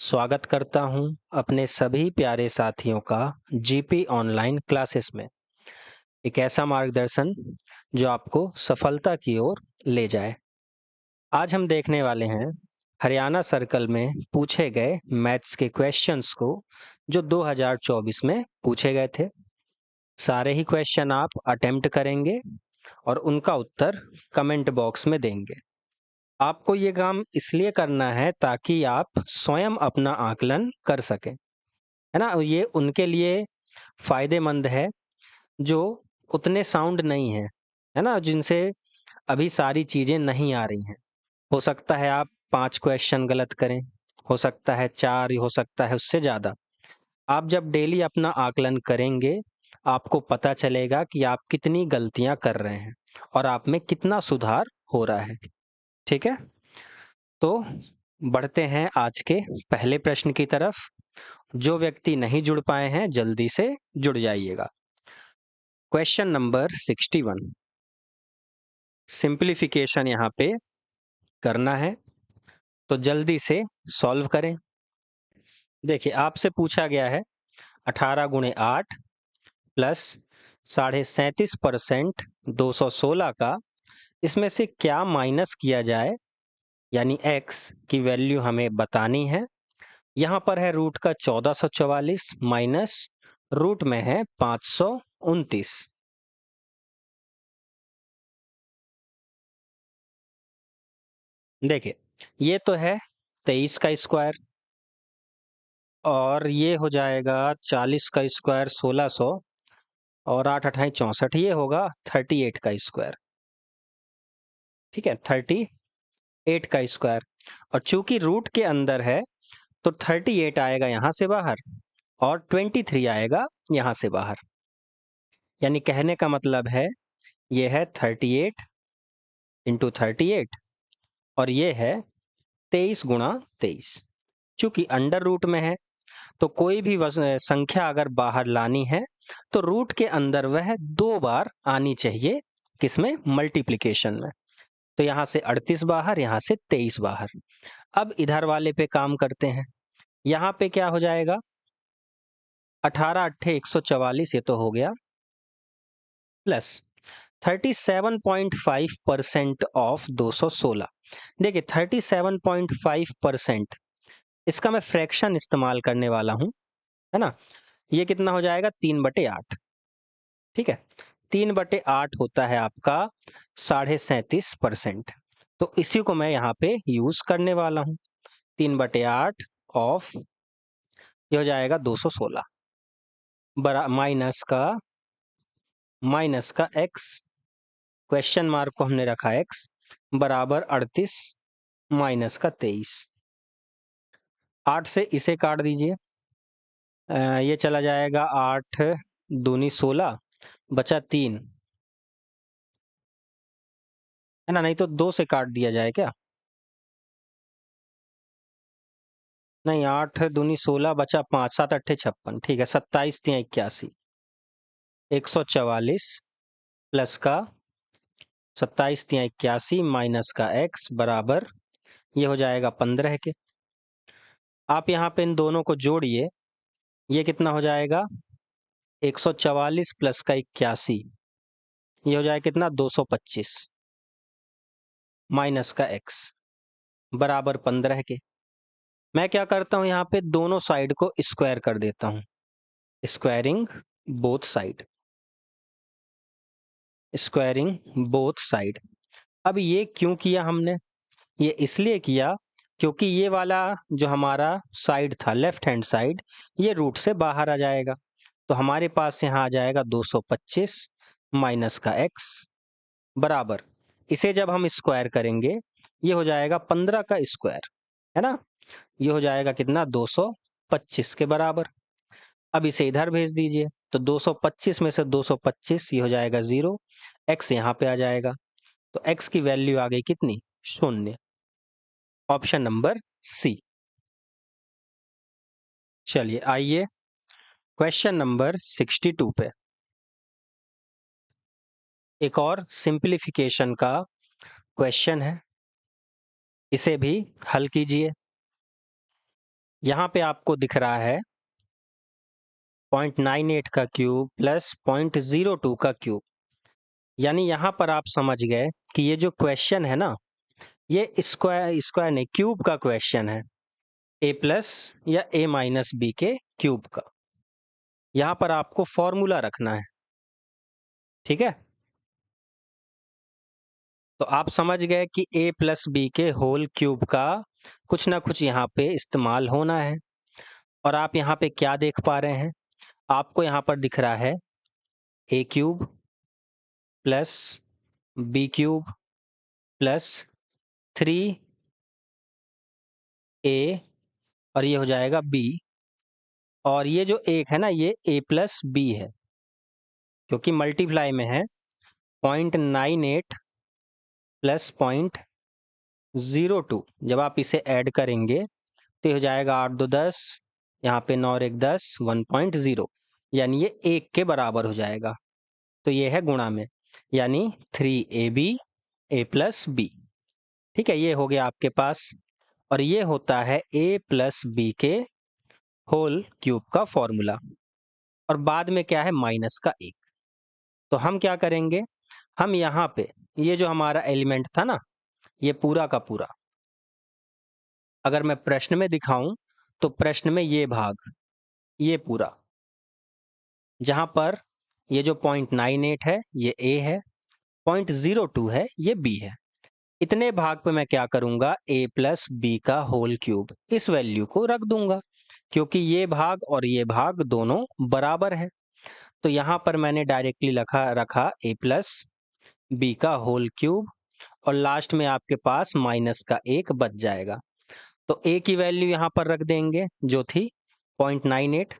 स्वागत करता हूं अपने सभी प्यारे साथियों का जीपी ऑनलाइन क्लासेस में। एक ऐसा मार्गदर्शन जो आपको सफलता की ओर ले जाए। आज हम देखने वाले हैं हरियाणा सर्कल में पूछे गए मैथ्स के क्वेश्चंस को जो 2024 में पूछे गए थे। सारे ही क्वेश्चन आप अटेम्प्ट करेंगे और उनका उत्तर कमेंट बॉक्स में देंगे। आपको ये काम इसलिए करना है ताकि आप स्वयं अपना आकलन कर सकें, है ना। ये उनके लिए फायदेमंद है जो उतने साउंड नहीं है, है ना, जिनसे अभी सारी चीजें नहीं आ रही हैं। हो सकता है आप 5 क्वेश्चन गलत करें, हो सकता है 4, हो सकता है उससे ज्यादा। आप जब डेली अपना आकलन करेंगे आपको पता चलेगा कि आप कितनी गलतियां कर रहे हैं और आप में कितना सुधार हो रहा है। ठीक है, तो बढ़ते हैं आज के पहले प्रश्न की तरफ। जो व्यक्ति नहीं जुड़ पाए हैं जल्दी से जुड़ जाइएगा। क्वेश्चन नंबर 61, सिंप्लीफिकेशन यहाँ पे करना है तो जल्दी से सॉल्व करें। देखिए आपसे पूछा गया है 18 × 8 प्लस 37.5% 216 का इसमें से क्या माइनस किया जाए, यानी x की वैल्यू हमें बतानी है। यहाँ पर है रूट का 1444 माइनस रूट में है 529। देखिए ये तो है 23 का स्क्वायर और ये हो जाएगा 40 का स्क्वायर 1600 और 8 8 64, ये होगा 38 का स्क्वायर। ठीक है, 38 का स्क्वायर। और चूंकि रूट के अंदर है तो 38 आएगा यहाँ से बाहर और 23 आएगा यहाँ से बाहर। यानी कहने का मतलब है ये है 38 × 38 और ये है 23 × 23। चूंकि अंडर रूट में है तो कोई भी संख्या अगर बाहर लानी है तो रूट के अंदर वह 2 बार आनी चाहिए, किसमें, मल्टीप्लिकेशन में। तो यहाँ से 38 बाहर, यहाँ से 23 बाहर। अब इधर वाले पे काम करते हैं। यहाँ पे क्या हो जाएगा, 18 8 144 ये तो हो गया, प्लस 37.5% ऑफ 216। देखिए 37.5%, इसका मैं फ्रैक्शन इस्तेमाल करने वाला हूं, है ना। ये कितना हो जाएगा, 3/8। ठीक है, 3/8 होता है आपका 37.5%। तो इसी को मैं यहाँ पे यूज करने वाला हूँ। 3/8 ऑफ ये हो जाएगा 216 बरा माइनस का x, क्वेश्चन मार्क को हमने रखा x बराबर 38 माइनस का 23। 8 से इसे काट दीजिए, ये चला जाएगा 8 दूनी 16 बचा 3, है ना। नहीं तो 2 से काट दिया जाए क्या, नहीं, 8 दूनी 16 बचा 5, 7 8 56, ठीक है। 27 3 81, 144 प्लस का 27 3 81 माइनस का x बराबर ये हो जाएगा 15 के। आप यहाँ पे इन दोनों को जोड़िए, ये कितना हो जाएगा, 144 प्लस का 81, ये हो जाएगा कितना, 225 माइनस का x बराबर 15 के। मैं क्या करता हूँ, यहाँ पे दोनों साइड को स्क्वायर कर देता हूँ, squaring both side, squaring both side. अब ये क्यों किया हमने, ये इसलिए किया क्योंकि ये वाला जो हमारा साइड था, लेफ्ट हैंड साइड, ये रूट से बाहर आ जाएगा। तो हमारे पास यहाँ आ जाएगा 225 माइनस का x बराबर, इसे जब हम स्क्वायर करेंगे ये हो जाएगा 15 का स्क्वायर, है ना। ये हो जाएगा कितना, 225 के बराबर। अब इसे इधर भेज दीजिए तो 225 में से 225 ये हो जाएगा 0, x यहाँ पे आ जाएगा तो x की वैल्यू आ गई कितनी, 0। Option number C. चलिए आइए क्वेश्चन नंबर 62 पे, एक और सिंप्लीफिकेशन का क्वेश्चन है, इसे भी हल कीजिए। यहाँ पे आपको दिख रहा है 0.98 का क्यूब प्लस 0.02 का क्यूब। यानी यहाँ पर आप समझ गए कि ये जो क्वेश्चन है ना, ये स्क्वायर स्क्वायर नहीं, क्यूब का क्वेश्चन है, ए प्लस या ए माइनस बी के क्यूब का। यहाँ पर आपको फॉर्मूला रखना है, ठीक है। तो आप समझ गए कि ए प्लस बी के होल क्यूब का कुछ ना कुछ यहाँ पे इस्तेमाल होना है। और आप यहाँ पे क्या देख पा रहे हैं, आपको यहाँ पर दिख रहा है a cube plus b cube plus 3a और ये हो जाएगा b। और ये जो एक है ना, ये a प्लस बी है, क्योंकि मल्टीप्लाई में है। 0.98 प्लस 0.02, जब आप इसे ऐड करेंगे तो ये हो जाएगा 8 2 10, यहाँ पे 9 और 1 10, 1.0, यानी ये 1 के बराबर हो जाएगा। तो ये है गुणा में, यानी 3ab a प्लस बी। ठीक है, ये हो गया आपके पास। और ये होता है a प्लस बी के होल क्यूब का फॉर्मूला। और बाद में क्या है, माइनस का 1। तो हम क्या करेंगे, हम यहाँ पे ये जो हमारा एलिमेंट था ना, ये पूरा का पूरा, अगर मैं प्रश्न में दिखाऊं तो प्रश्न में ये भाग, ये पूरा, जहां पर ये जो 0.98 है ये a है, 0.02 है ये b है, इतने भाग पे मैं क्या करूंगा, a प्लस बी का होल क्यूब, इस वैल्यू को रख दूंगा, क्योंकि ये भाग और ये भाग दोनों बराबर है। तो यहाँ पर मैंने डायरेक्टली रखा a प्लस बी का होल क्यूब, और लास्ट में आपके पास माइनस का 1 बच जाएगा। तो a की वैल्यू यहाँ पर रख देंगे जो थी 0.98,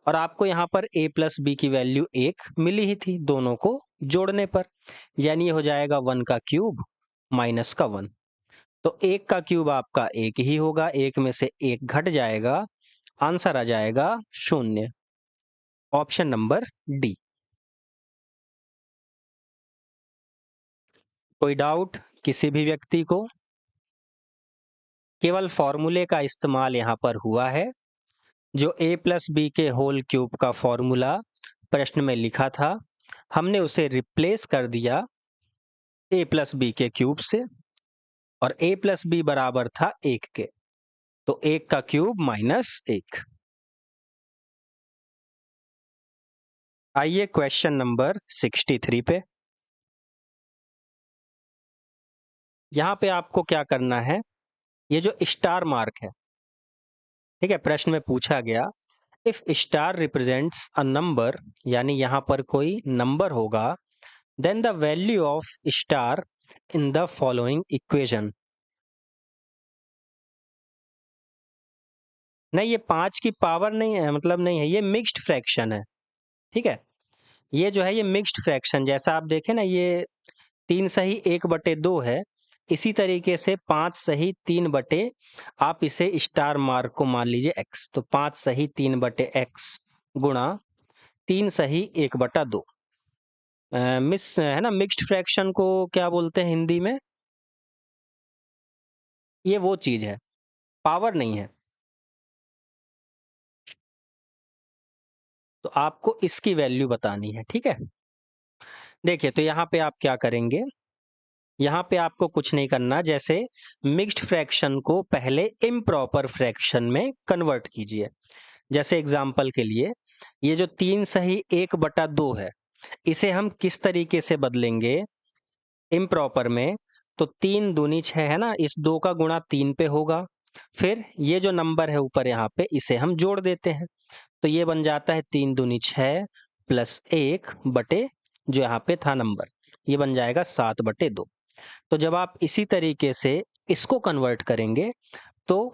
और आपको यहाँ पर a प्लस बी की वैल्यू 1 मिली ही थी दोनों को जोड़ने पर, यानी ये हो जाएगा 1 का क्यूब माइनस का 1। तो 1 का क्यूब आपका 1 ही होगा, 1 में से 1 घट जाएगा, आंसर आ जाएगा 0। Option number D. कोई डाउट किसी भी व्यक्ति को? केवल फॉर्मूले का इस्तेमाल यहाँ पर हुआ है। जो a प्लस बी के होल क्यूब का फॉर्मूला प्रश्न में लिखा था, हमने उसे रिप्लेस कर दिया a प्लस बी के क्यूब से, और a प्लस बी बराबर था 1 के, तो 1 का क्यूब माइनस 1। आइए क्वेश्चन नंबर 63 पे। यहाँ पे आपको क्या करना है, ये जो स्टार मार्क है, ठीक है, प्रश्न में पूछा गया if star represents a number, यानी यहाँ पर कोई नंबर होगा, then the value of star in the following equation. नहीं, ये 5 की पावर नहीं है, मतलब नहीं है, ये मिक्स्ड फ्रैक्शन है। ठीक है, ये जो है ये मिक्स्ड फ्रैक्शन, जैसा आप देखें ना, ये 3 सही 1/2 है, इसी तरीके से 5 सही 3/, आप इसे स्टार मार्क को मान लीजिए x, तो 5 सही 3/x गुणा 3 सही 1/2। मिस है ना, मिक्स्ड फ्रैक्शन को क्या बोलते हैं हिंदी में? ये वो चीज है, पावर नहीं है। तो आपको इसकी वैल्यू बतानी है, ठीक है। देखिए, तो यहाँ पे आप क्या करेंगे, यहाँ पे आपको कुछ नहीं करना, जैसे मिक्स्ड फ्रैक्शन को पहले इम्प्रॉपर फ्रैक्शन में कन्वर्ट कीजिए। जैसे एग्जाम्पल के लिए, ये जो 3 सही 1/2 है, इसे हम किस तरीके से बदलेंगे इम्प्रॉपर में, तो 3 दूनी 6 है ना, इस 2 का गुणा 3 पे होगा, फिर ये जो नंबर है ऊपर यहाँ पे, इसे हम जोड़ देते हैं, तो ये बन जाता है 3 दूनी 6 प्लस 1 बटे जो यहाँ पे था नंबर, ये बन जाएगा 7/2। तो जब आप इसी तरीके से इसको कन्वर्ट करेंगे तो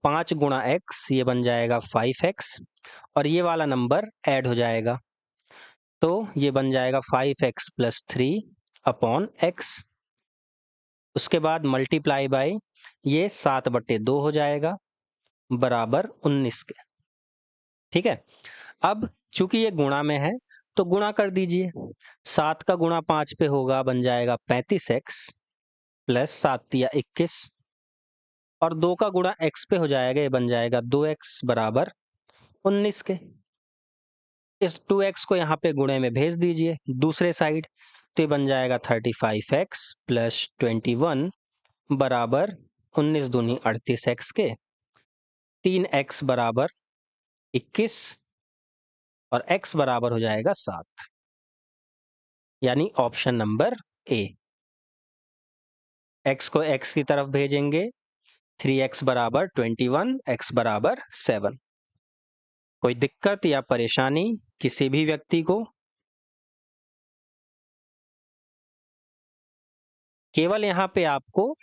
5 गुणा x ये बन जाएगा 5x, और ये वाला नंबर ऐड हो जाएगा, तो ये बन जाएगा 5x प्लस 3 अपॉन x। उसके बाद मल्टीप्लाई बाय ये 7/2 हो जाएगा बराबर 19 के। ठीक है, अब चूंकि ये गुणा में है तो गुणा कर दीजिए, 7 का गुणा 5 पे होगा, बन जाएगा 35x प्लस 7 या 21, और 2 का गुणा x पे हो जाएगा, ये बन जाएगा 2x बराबर 19 के। इस 2x को यहाँ पे गुणे में भेज दीजिए दूसरे साइड, तो ये बन जाएगा 35x प्लस 21 बराबर 19 दूनी 38x के। 3x बराबर 21 और x बराबर हो जाएगा 7, यानी ऑप्शन नंबर ए। x को x की तरफ भेजेंगे, 3x बराबर 21, x बराबर 7। कोई दिक्कत या परेशानी किसी भी व्यक्ति को? केवल यहाँ पे आपको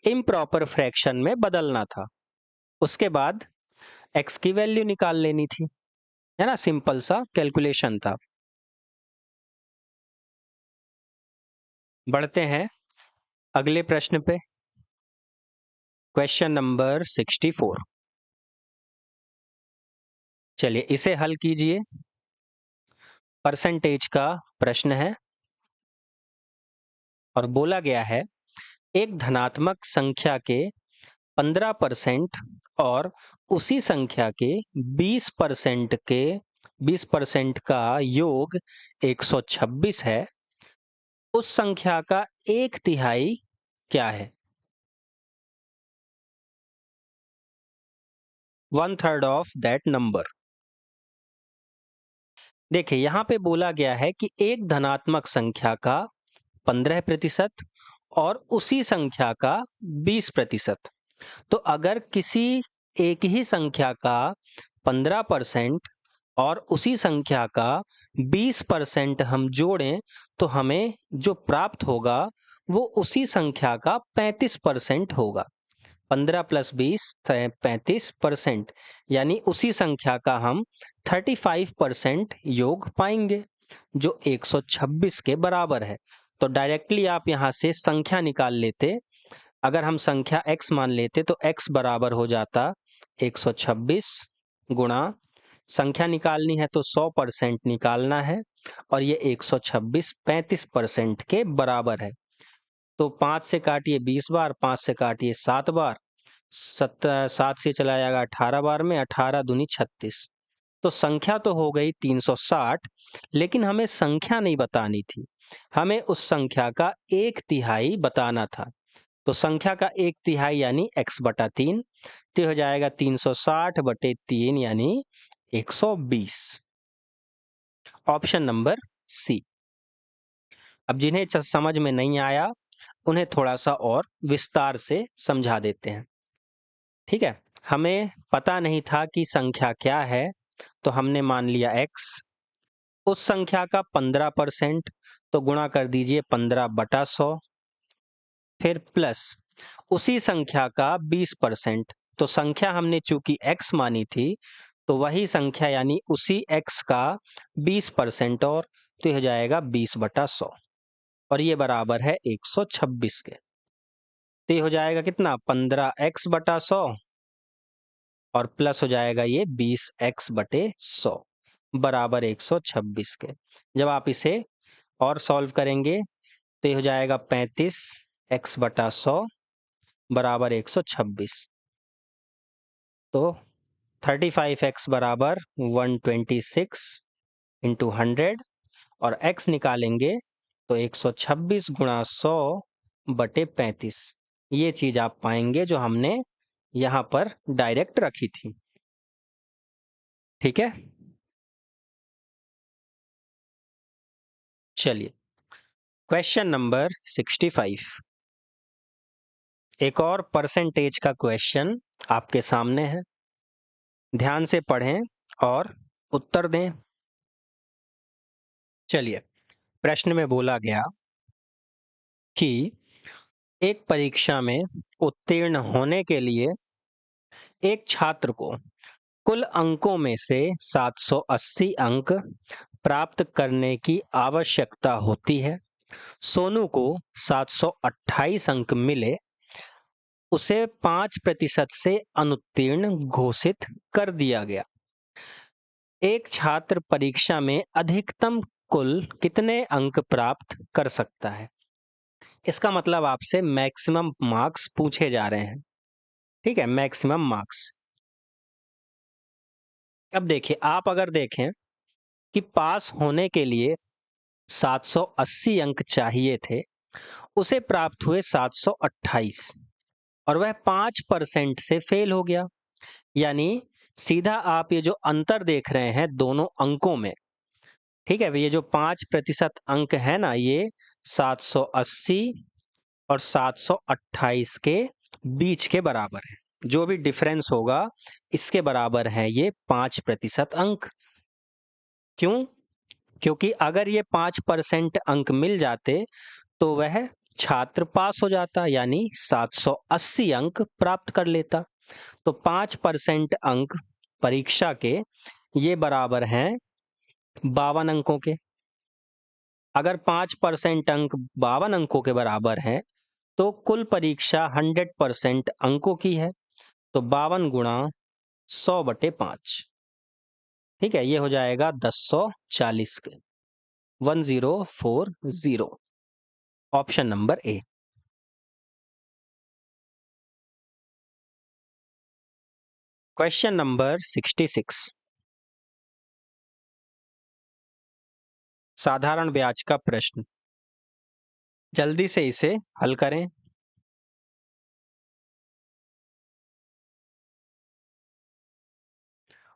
इम्प्रॉपर फ्रैक्शन में बदलना था, उसके बाद x की वैल्यू निकाल लेनी थी, है ना। सिंपल सा कैलकुलेशन था। बढ़ते हैं अगले प्रश्न पे। Question number 64। चलिए इसे हल कीजिए। परसेंटेज का प्रश्न है और बोला गया है एक धनात्मक संख्या के 15% और उसी संख्या के 20% का योग 126 है। उस संख्या का 1/3 क्या है? 1/3 ऑफ दैट नंबर। देखिए यहाँ पे बोला गया है कि एक धनात्मक संख्या का 15% और उसी संख्या का 20%। तो अगर किसी एक ही संख्या का 15% और उसी संख्या का 20% हम जोड़ें तो हमें जो प्राप्त होगा वो उसी संख्या का 35% होगा। 15 + 20 35%, यानी उसी संख्या का हम 35% योग पाएंगे जो 126 के बराबर है। तो डायरेक्टली आप यहाँ से संख्या निकाल लेते। अगर हम संख्या x मान लेते तो x बराबर हो जाता 126 गुणा, संख्या निकालनी है तो 100% निकालना है और ये 126 35% के बराबर है। तो 5 से काटिए 20 बार, 5 से काटिए 7 बार, 7 से चला जाएगा 18 बार में, 18 दूनी 36। तो संख्या तो हो गई 360, लेकिन हमें संख्या नहीं बतानी थी, हमें उस संख्या का 1/3 बताना था। तो संख्या का 1/3 यानी x/3, तो हो जाएगा 360/3 यानी 120। Option number C. अब जिन्हें समझ में नहीं आया उन्हें थोड़ा सा और विस्तार से समझा देते हैं। ठीक है, हमें पता नहीं था कि संख्या क्या है, तो हमने मान लिया x। उस संख्या का 15% तो गुणा कर दीजिए 15/100, फिर प्लस उसी संख्या का 20%। तो संख्या हमने चूंकि x मानी थी तो वही संख्या यानी उसी x का 20% और, तो हो जाएगा 20/100 और ये बराबर है 126 के। तो ये हो जाएगा कितना, 15x/100 और प्लस हो जाएगा ये 20x/100 बराबर 126 के। जब आप इसे और सॉल्व करेंगे तो ये हो जाएगा 35x/100 बराबर 126। तो 35x बराबर 126 इंटू 100 और x निकालेंगे तो 126 गुणा 100/35। ये चीज आप पाएंगे जो हमने यहाँ पर डायरेक्ट रखी थी। ठीक है, चलिए क्वेश्चन नंबर 65। एक और परसेंटेज का क्वेश्चन आपके सामने है, ध्यान से पढ़ें और उत्तर दें। चलिए, प्रश्न में बोला गया कि एक परीक्षा में उत्तीर्ण होने के लिए एक छात्र को कुल अंकों में से 780 अंक प्राप्त करने की आवश्यकता होती है। सोनू को 728 अंक मिले, उसे 5% से अनुत्तीर्ण घोषित कर दिया गया। एक छात्र परीक्षा में अधिकतम कुल कितने अंक प्राप्त कर सकता है? इसका मतलब आपसे मैक्सिमम मार्क्स पूछे जा रहे हैं। ठीक है, मैक्सिमम मार्क्स। अब देखिए, आप अगर देखें कि पास होने के लिए 780 अंक चाहिए थे, उसे प्राप्त हुए 728 और वह 5% से फेल हो गया। यानी सीधा आप ये जो अंतर देख रहे हैं दोनों अंकों में, ठीक है, ये जो 5% अंक है ना, ये 780 और 728 के बीच के बराबर है। जो भी डिफरेंस होगा इसके बराबर है ये 5% अंक। क्यों? क्योंकि अगर ये 5% अंक मिल जाते तो वह छात्र पास हो जाता, यानी 780 अंक प्राप्त कर लेता। तो 5% अंक परीक्षा के ये बराबर हैं 52 अंकों के। अगर 5% अंक 52 अंकों के बराबर हैं तो कुल परीक्षा 100% अंकों की है। तो 52 गुणा 100/5, ठीक है, ये हो जाएगा 1040 के 1040। Option number A. Question number 66, साधारण ब्याज का प्रश्न। जल्दी से इसे हल करें।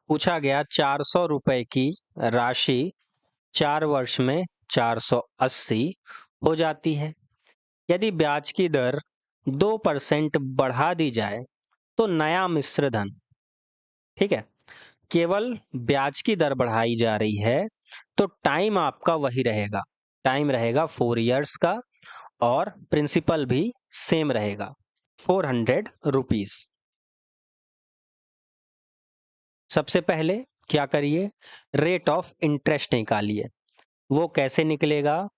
पूछा गया 400 रुपए की राशि 4 वर्ष में 480 हो जाती है। यदि ब्याज की दर 2% बढ़ा दी जाए तो नया मिश्र धन, ठीक है, केवल ब्याज की दर बढ़ाई जा रही है तो टाइम आपका वही रहेगा। टाइम रहेगा 4 इयर्स का और प्रिंसिपल भी सेम रहेगा 400 रुपीज। सबसे पहले क्या करिए, रेट ऑफ इंटरेस्ट निकालिए। वो कैसे निकलेगा?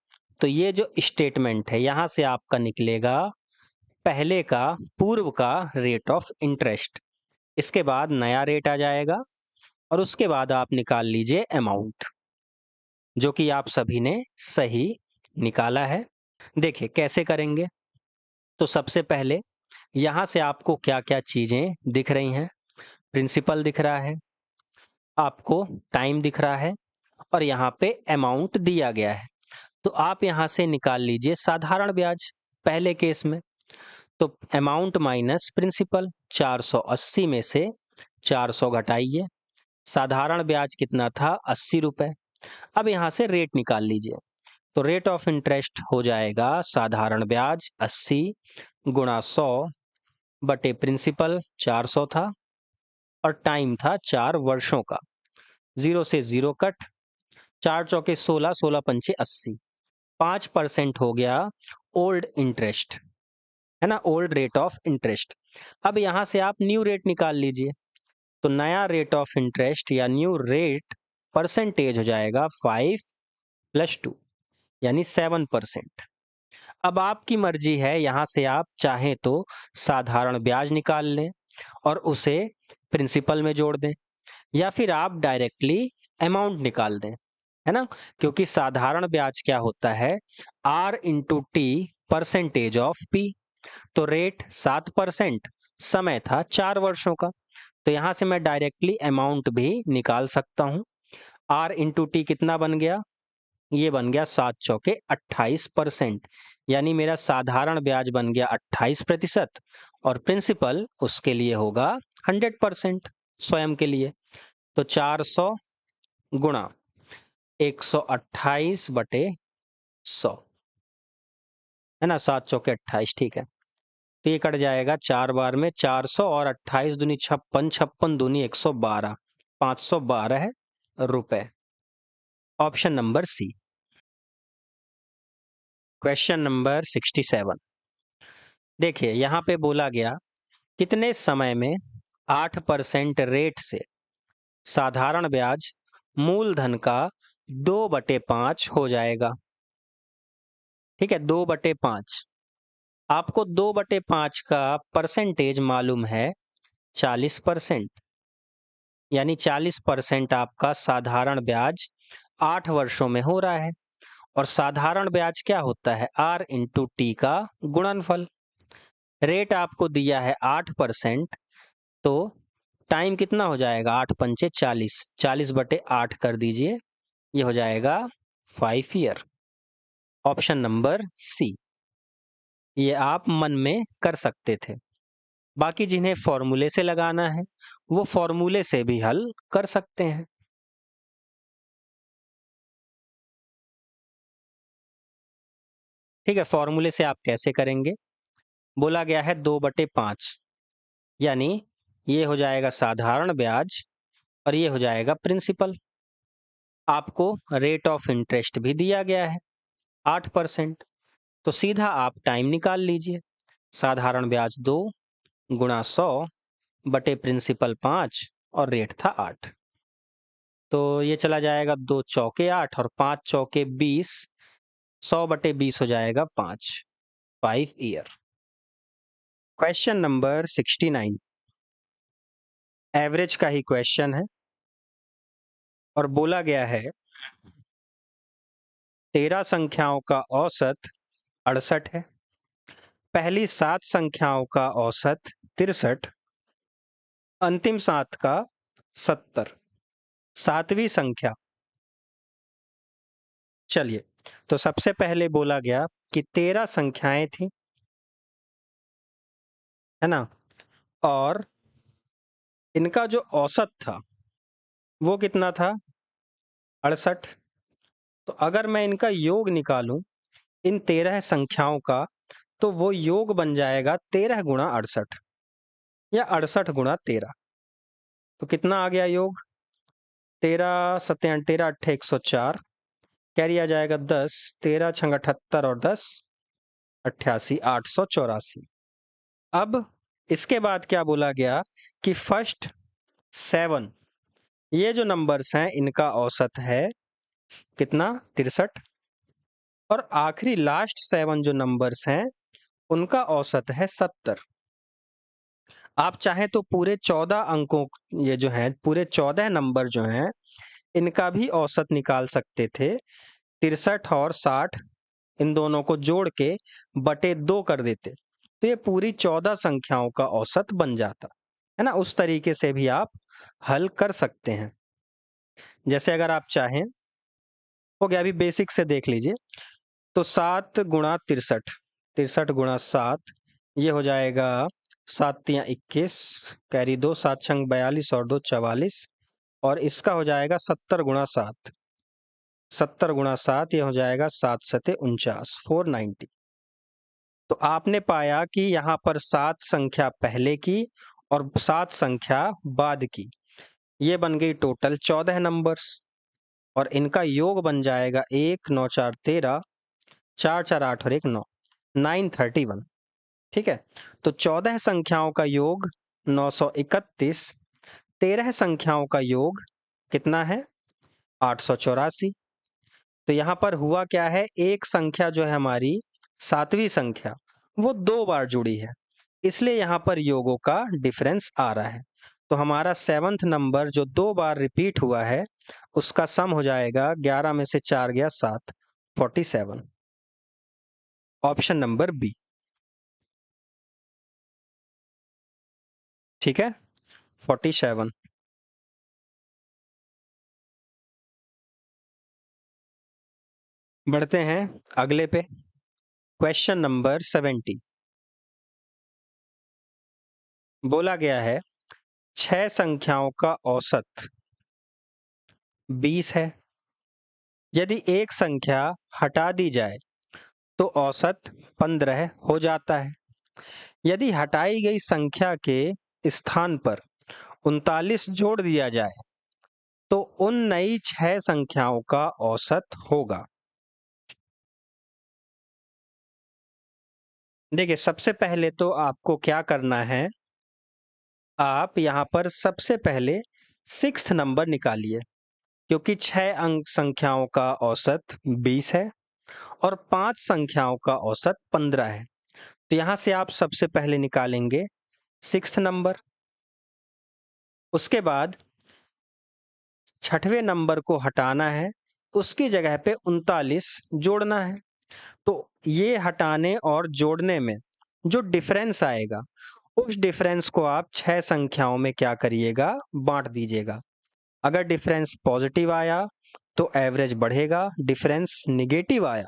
तो ये जो स्टेटमेंट है यहां से आपका निकलेगा पहले का, पूर्व का रेट ऑफ इंटरेस्ट, इसके बाद नया रेट आ जाएगा और उसके बाद आप निकाल लीजिए अमाउंट, जो कि आप सभी ने सही निकाला है। देखिए कैसे करेंगे। तो सबसे पहले यहां से आपको क्या क्या चीजें दिख रही हैं? प्रिंसिपल दिख रहा है, आपको टाइम दिख रहा है और यहाँ पे अमाउंट दिया गया है। तो आप यहाँ से निकाल लीजिए साधारण ब्याज पहले केस में। तो अमाउंट माइनस प्रिंसिपल, 480 में से 400 घटाइए। साधारण ब्याज कितना था? 80 रुपए। अब यहाँ से रेट निकाल लीजिए। तो रेट ऑफ इंटरेस्ट हो जाएगा साधारण ब्याज 80 गुणा 100 बटे प्रिंसिपल 400 था और टाइम था 4 वर्षों का। 0 से 0 कट, 4 चौके 16, 16 पंचे 80, 5% हो गया ओल्ड इंटरेस्ट, है ना, ओल्ड रेट ऑफ इंटरेस्ट। अब यहां से आप न्यू रेट निकाल लीजिए। तो नया रेट ऑफ इंटरेस्ट या न्यू रेट परसेंटेज हो जाएगा 5 + 2 यानी 7%। अब आपकी मर्जी है, यहां से आप चाहें तो साधारण ब्याज निकाल लें और उसे प्रिंसिपल में जोड़ दें, या फिर आप डायरेक्टली अमाउंट निकाल दें, है ना। क्योंकि साधारण ब्याज क्या होता है? R/T percentage of P। तो रेट 7%, समय था 4 वर्षों का। तो यहां से मैं डायरेक्टली अमाउंट भी निकाल सकता हूं। R/T कितना बन गया? ये बन गया 7 चौके 28%, यानी मेरा साधारण ब्याज बन गया 28% और प्रिंसिपल उसके लिए होगा 100%, स्वयं के लिए। तो 400 गुणा 128/100, है ना, 7 चौके 28, ठीक है। तो ये कट जाएगा 4 बार में, 400 और 28 दूनी 56, 56 दूनी 112, 512 रुपए। Option number C. Question number 67। देखिए यहाँ पे बोला गया कितने समय में 8% रेट से साधारण ब्याज मूलधन का 2/5 हो जाएगा। ठीक है, 2/5। आपको 2/5 का परसेंटेज मालूम है 40%, यानी 40% आपका साधारण ब्याज 8 वर्षों में हो रहा है। और साधारण ब्याज क्या होता है? R/T का गुणनफल। रेट आपको दिया है 8%, तो टाइम कितना हो जाएगा? 8 पंचे 40, 40/8 कर दीजिए, ये हो जाएगा 5 ईयर। ऑप्शन नंबर सी, ये आप मन में कर सकते थे। बाकी जिन्हें फॉर्मूले से लगाना है वो फॉर्मूले से भी हल कर सकते हैं। ठीक है, फॉर्मूले से आप कैसे करेंगे? बोला गया है 2/5, यानी ये हो जाएगा साधारण ब्याज और ये हो जाएगा प्रिंसिपल। आपको रेट ऑफ इंटरेस्ट भी दिया गया है 8%, तो सीधा आप टाइम निकाल लीजिए। साधारण ब्याज 2 गुणा 100 बटे प्रिंसिपल 5 और रेट था 8, तो ये चला जाएगा 2 चौके 8 और 5 चौके 20, 100/20 हो जाएगा 5 ईयर। क्वेश्चन नंबर 69 एवरेज का ही क्वेश्चन है और बोला गया है 13 संख्याओं का औसत 68 है, पहली 7 संख्याओं का औसत 63, अंतिम 7 का 70, सातवीं संख्या। चलिए, तो सबसे पहले बोला गया कि 13 संख्याएं थी, है ना, और इनका जो औसत था वो कितना था? 68। तो अगर मैं इनका योग निकालूं इन 13 संख्याओं का, तो वो योग बन जाएगा 13 गुणा 68 या 68 गुणा 13। तो कितना आ गया योग? 13 सत्या 13 अट्ठे 104, कैरी आ जाएगा 10, 13 छंग 78 और 10 88, 884। अब इसके बाद क्या बोला गया कि फर्स्ट 7 ये जो नंबर्स हैं इनका औसत है कितना? 63, और आखिरी लास्ट 7 जो नंबर्स हैं उनका औसत है 70। आप चाहें तो पूरे 14 अंकों, ये जो है पूरे 14 नंबर जो हैं इनका भी औसत निकाल सकते थे। 63 और 60 इन दोनों को जोड़ के बटे 2 कर देते, तो ये पूरी 14 संख्याओं का औसत बन जाता, है ना। उस तरीके से भी आप हल कर सकते हैं। जैसे अगर आप चाहें, हो गया, अभी बेसिक से देख लीजिए। तो 7 गुणा 63, 63 गुणा 7, ये हो जाएगा 7 तियां 21, कैरी 2, 7 छंग 42 और 2 44, और इसका हो जाएगा 70 गुणा 7, 70 गुणा 7 ये हो जाएगा 7 सते 49, 490। तो आपने पाया कि यहाँ पर 7 संख्या पहले की और 7 संख्या बाद की, ये बन गई टोटल 14 नंबर्स, और इनका योग बन जाएगा 1 9 4 13, 4 4 8 और 1 9, 931। ठीक है, तो 14 संख्याओं का योग 931, 13 संख्याओं का योग कितना है? 884। तो यहाँ पर हुआ क्या है, एक संख्या जो है हमारी सातवीं संख्या वो 2 बार जुड़ी है, इसलिए यहाँ पर योगों का डिफरेंस आ रहा है। तो हमारा 7th नंबर जो 2 बार रिपीट हुआ है उसका सम हो जाएगा 11 में से 4 गया 7, 47। Option number B. ठीक है, 47। बढ़ते हैं अगले पे। क्वेश्चन नंबर 70 बोला गया है 6 संख्याओं का औसत 20 है, यदि एक संख्या हटा दी जाए तो औसत 15 हो जाता है। यदि हटाई गई संख्या के स्थान पर 39 जोड़ दिया जाए तो उन नई 6 संख्याओं का औसत होगा। देखिए, सबसे पहले तो आपको क्या करना है, आप यहाँ पर सबसे पहले 6th नंबर निकालिए, क्योंकि 6 अंक संख्याओं का औसत 20 है और 5 संख्याओं का औसत 15 है। तो यहाँ से आप सबसे पहले निकालेंगे 6th नंबर। उसके बाद 6वें नंबर को हटाना है, उसकी जगह पे 39 जोड़ना है। तो ये हटाने और जोड़ने में जो डिफरेंस आएगा उस डिफरेंस को आप 6 संख्याओं में क्या करिएगा, बांट दीजिएगा। अगर डिफरेंस पॉजिटिव आया तो एवरेज बढ़ेगा, डिफरेंस निगेटिव आया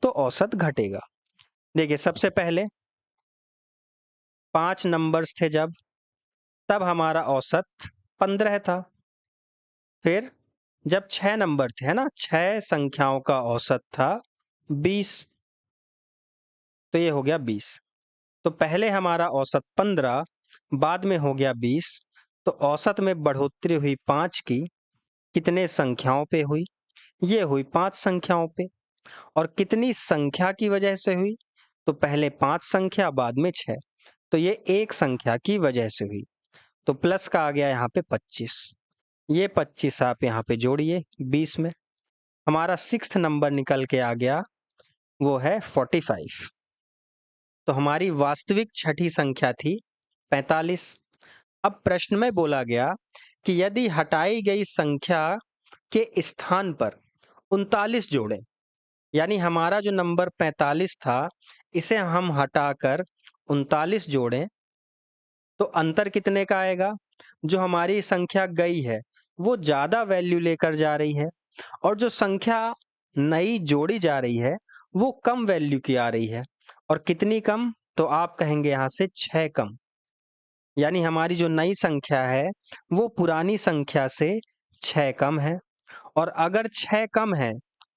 तो औसत घटेगा। देखिए, सबसे पहले 5 नंबर्स थे तब हमारा औसत 15 था। फिर जब 6 नंबर थे, है ना, 6 संख्याओं का औसत था 20, तो ये हो गया 20। तो पहले हमारा औसत 15, बाद में हो गया 20। तो औसत में बढ़ोतरी हुई 5 की, कितने संख्याओं पे हुई? ये हुई 5 संख्याओं पे। और कितनी संख्या की वजह से हुई? तो पहले 5 संख्या, बाद में 6, तो ये एक संख्या की वजह से हुई। तो प्लस का आ गया यहाँ पे 25। ये 25 आप यहाँ पे जोड़िए 20 में, हमारा 6th नंबर निकल के आ गया, वो है 45। तो हमारी वास्तविक छठी संख्या थी 45। अब प्रश्न में बोला गया कि यदि हटाई गई संख्या के स्थान पर 39 जोड़ें, यानी हमारा जो नंबर 45 था, इसे हम हटाकर 39 जोड़ें, तो अंतर कितने का आएगा? जो हमारी संख्या गई है वो ज्यादा वैल्यू लेकर जा रही है, और जो संख्या नई जोड़ी जा रही है वो कम वैल्यू की आ रही है। और कितनी कम? तो आप कहेंगे यहां से 6 कम। यानी हमारी जो नई संख्या है वो पुरानी संख्या से 6 कम है। और अगर 6 कम है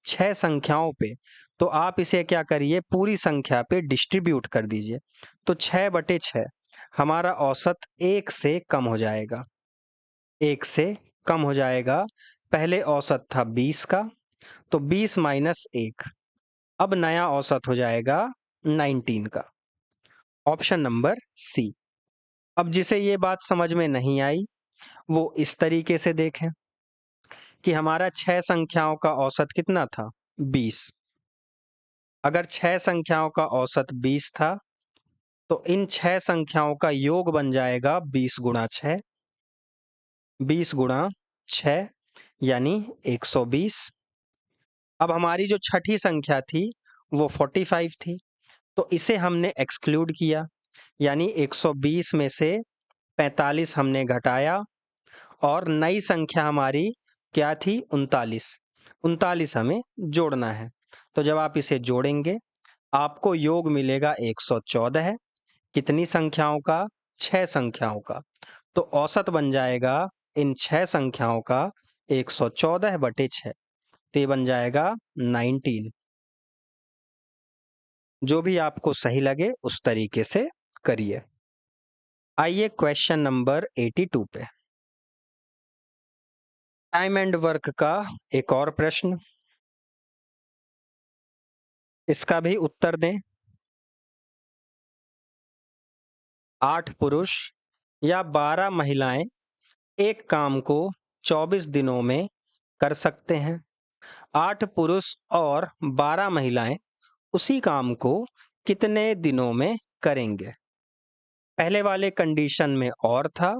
6 संख्याओं पे, तो आप इसे क्या करिए, पूरी संख्या पे डिस्ट्रीब्यूट कर दीजिए। तो 6/6 हमारा औसत 1 से कम हो जाएगा। 1 से कम हो जाएगा। पहले औसत था 20 का, तो 20 माइनस 1, अब नया औसत हो जाएगा 19 का। Option number C. अब जिसे ये बात समझ में नहीं आई वो इस तरीके से देखें कि हमारा 6 संख्याओं का औसत कितना था? 20। अगर 6 संख्याओं का औसत 20 था, तो इन 6 संख्याओं का योग बन जाएगा 20 गुणा 6। 20 गुणा 6 यानी 120। अब हमारी जो छठी संख्या थी वो 45 थी, तो इसे हमने एक्सक्लूड किया, यानी 120 में से 45 हमने घटाया, और नई संख्या हमारी क्या थी? 39। 39 हमें जोड़ना है। तो जब आप इसे जोड़ेंगे आपको योग मिलेगा 114। कितनी संख्याओं का? 6 संख्याओं का। तो औसत बन जाएगा इन 6 संख्याओं का 114/6, तो ये बन जाएगा 19। जो भी आपको सही लगे उस तरीके से करिए। आइए क्वेश्चन नंबर 82 पे, टाइम एंड वर्क का एक और प्रश्न, इसका भी उत्तर दें। 8 पुरुष या 12 महिलाएं एक काम को 24 दिनों में कर सकते हैं। 8 पुरुष और 12 महिलाएं उसी काम को कितने दिनों में करेंगे? पहले वाले कंडीशन में और था,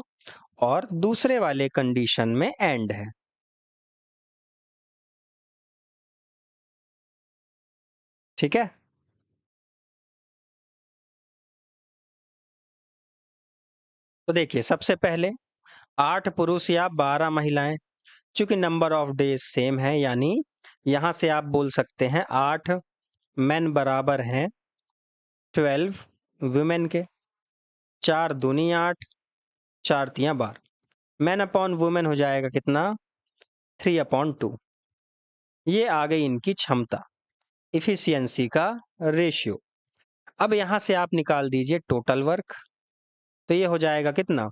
और दूसरे वाले कंडीशन में एंड है। ठीक है, तो देखिए, सबसे पहले 8 पुरुष या 12 महिलाएं, चूंकि नंबर ऑफ डेज सेम है, यानी यहां से आप बोल सकते हैं 8 मेन बराबर हैं 12 वुमेन के। 4 दूनी 8, 4 तियां 12। मैन अपॉन वुमेन हो जाएगा कितना? 3/2। ये आ गई इनकी क्षमता, इफिशियंसी का रेशियो। अब यहां से आप निकाल दीजिए टोटल वर्क। तो ये हो जाएगा कितना?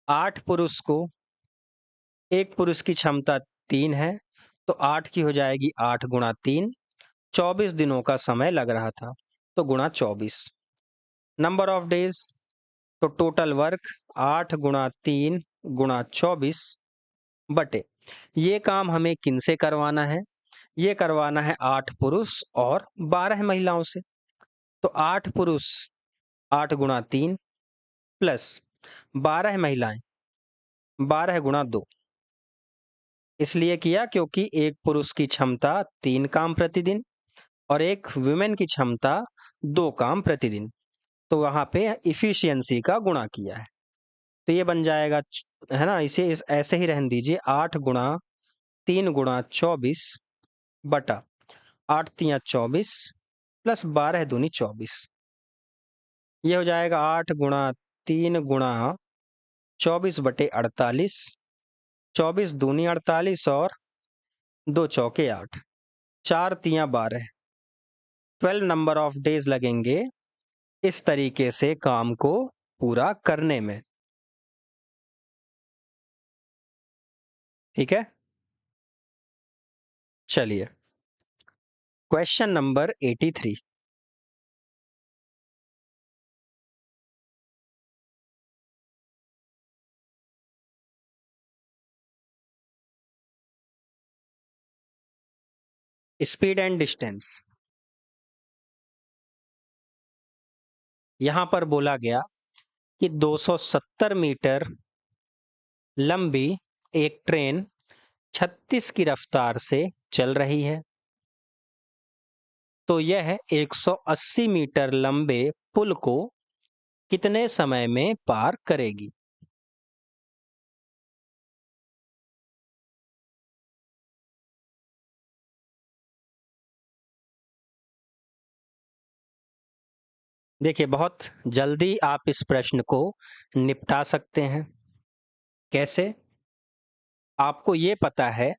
8 पुरुष को, एक पुरुष की क्षमता 3 है, तो 8 की हो जाएगी 8 गुणा 3। 24 दिनों का समय लग रहा था, तो गुणा 24। नंबर ऑफ डेज, तो टोटल वर्क 8 गुणा 3 गुणा 24 बटे, ये काम हमें किन से करवाना है? ये करवाना है 8 पुरुष और 12 महिलाओं से। तो 8 पुरुष 8 गुणा 3 प्लस 12 महिलाएं 12 गुणा 2। इसलिए किया क्योंकि एक पुरुष की क्षमता 3 काम प्रतिदिन और एक वुमेन की क्षमता 2 काम प्रतिदिन। तो वहां पे इफिशियंसी का गुणा किया है। तो ये बन जाएगा, है ना, इसे ऐसे ही रहने दीजिए, 8 × 3 × 24 बटा 8×3 = 24 प्लस 12×2 = 24। ये हो जाएगा 8 × 3 × 24 बटे 48, 24×2 = 48 और 2 × 4 = 8, 4×3 = 12, 12 नंबर ऑफ डेज लगेंगे इस तरीके से काम को पूरा करने में। ठीक है, चलिए question number 83। Speed and distance. यहां पर बोला गया कि 270 मीटर लंबी एक ट्रेन 36 की रफ्तार से चल रही है, तो यह 180 मीटर लंबे पुल को कितने समय में पार करेगी? देखिए, बहुत जल्दी आप इस प्रश्न को निपटा सकते हैं। कैसे? आपको ये पता है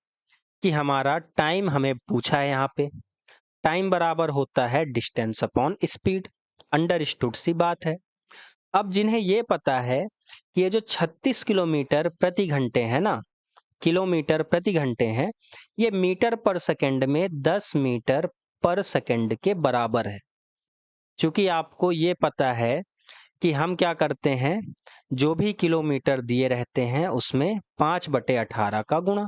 कि हमारा टाइम हमें पूछा है, यहाँ पे टाइम बराबर होता है डिस्टेंस अपॉन स्पीड, अंडरस्टूड सी बात है। अब जिन्हें ये पता है कि ये जो 36 किलोमीटर प्रति घंटे है ना, किलोमीटर प्रति घंटे है, ये मीटर पर सेकंड में 10 मीटर पर सेकंड के बराबर है। चूंकि आपको ये पता है कि हम क्या करते हैं, जो भी किलोमीटर दिए रहते हैं उसमें 5/18 का गुणा,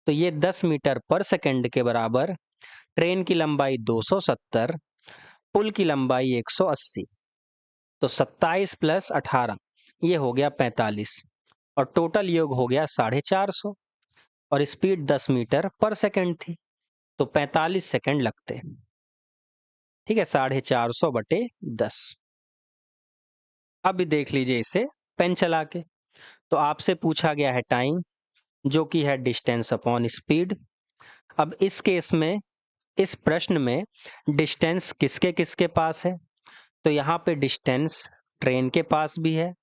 तो ये 10 मीटर पर सेकंड के बराबर। ट्रेन की लंबाई 270, पुल की लंबाई 180, तो 27 + 18 ये हो गया 45, और टोटल योग हो गया 450, और स्पीड 10 मीटर पर सेकंड थी, तो 45 सेकंड लगते। ठीक है, 450/10। अब भी देख लीजिए इसे पेन चला के। तो आपसे पूछा गया है टाइम, जो कि है डिस्टेंस अपॉन स्पीड। अब इस केस में, इस प्रश्न में डिस्टेंस किसके किसके पास है? तो यहाँ पे डिस्टेंस ट्रेन के पास भी है,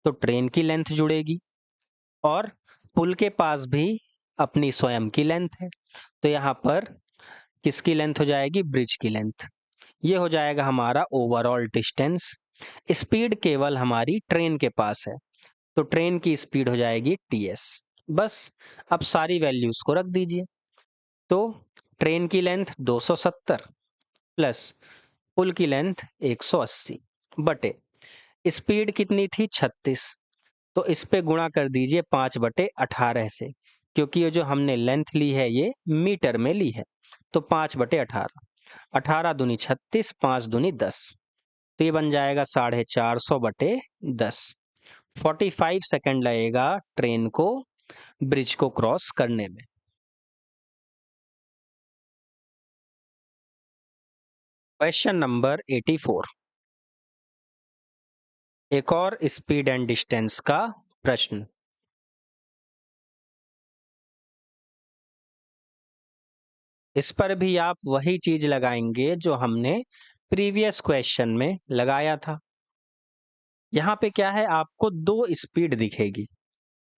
तो ट्रेन की लेंथ जुड़ेगी, और पुल के पास भी अपनी स्वयं की लेंथ है, तो यहाँ पर किसकी लेंथ हो जाएगी? ब्रिज की लेंथ। ये हो जाएगा हमारा ओवरऑल डिस्टेंस। स्पीड केवल हमारी ट्रेन के पास है, तो ट्रेन की स्पीड हो जाएगी ts। बस अब सारी वैल्यूज को रख दीजिए। तो ट्रेन की लेंथ 270 प्लस पुल की लेंथ 180 बटे स्पीड कितनी थी? 36, तो इस पे गुणा कर दीजिए 5/18 से, क्योंकि ये जो हमने लेंथ ली है ये मीटर में ली है, तो 5/18, 18 दूनी 36, 5 दूनी 10, तो ये बन जाएगा 450/10। 45 सेकंड लगेगा ट्रेन को ब्रिज को क्रॉस करने में। क्वेश्चन नंबर 84, एक और स्पीड एंड डिस्टेंस का प्रश्न। इस पर भी आप वही चीज लगाएंगे जो हमने प्रीवियस क्वेश्चन में लगाया था। यहाँ पे क्या है, आपको दो स्पीड दिखेगी,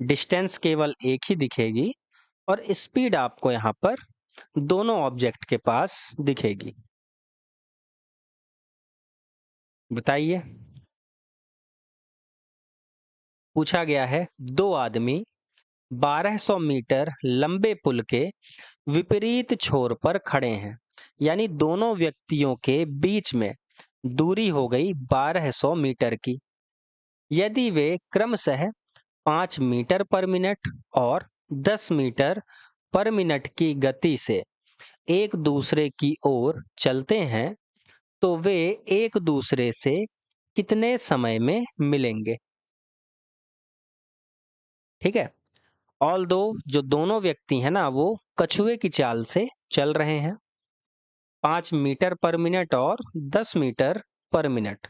डिस्टेंस केवल एक ही दिखेगी, और स्पीड आपको यहाँ पर दोनों ऑब्जेक्ट के पास दिखेगी। बताइए। पूछा गया है, दो आदमी 1200 मीटर लंबे पुल के विपरीत छोर पर खड़े हैं, यानी दोनों व्यक्तियों के बीच में दूरी हो गई 1200 मीटर की। यदि वे क्रमशः 5 मीटर पर मिनट और 10 मीटर पर मिनट की गति से एक दूसरे की ओर चलते हैं, तो वे एक दूसरे से कितने समय में मिलेंगे? ठीक है, ऑल दो जो दोनों व्यक्ति हैं ना, वो कछुए की चाल से चल रहे हैं, 5 मीटर पर मिनट और 10 मीटर पर मिनट।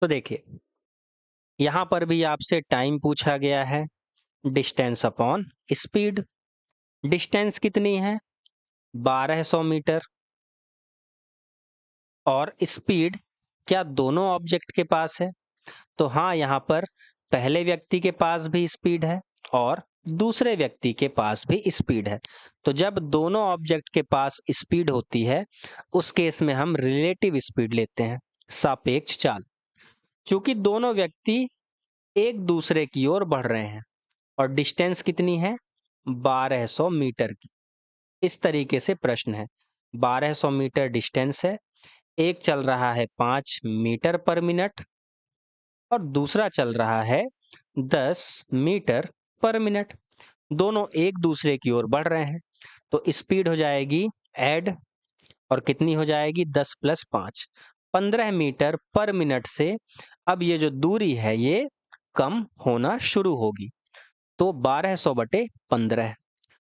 तो देखिए, यहां पर भी आपसे टाइम पूछा गया है, डिस्टेंस अपॉन स्पीड। डिस्टेंस कितनी है? 1200 मीटर। और स्पीड क्या दोनों ऑब्जेक्ट के पास है? तो हाँ, यहाँ पर पहले व्यक्ति के पास भी स्पीड है और दूसरे व्यक्ति के पास भी स्पीड है। तो जब दोनों ऑब्जेक्ट के पास स्पीड होती है, उस केस में हम रिलेटिव स्पीड लेते हैं, सापेक्ष चाल। चूंकि दोनों व्यक्ति एक दूसरे की ओर बढ़ रहे हैं और डिस्टेंस कितनी है? 1200 मीटर की। इस तरीके से प्रश्न है, 1200 मीटर डिस्टेंस है, एक चल रहा है 5 मीटर पर मिनट और दूसरा चल रहा है 10 मीटर पर मिनट। दोनों एक दूसरे की ओर बढ़ रहे हैं, तो स्पीड हो जाएगी ऐड, और कितनी हो जाएगी? 10 + 5, 15 मीटर पर मिनट से अब ये जो दूरी है ये कम होना शुरू होगी। तो 1200/15,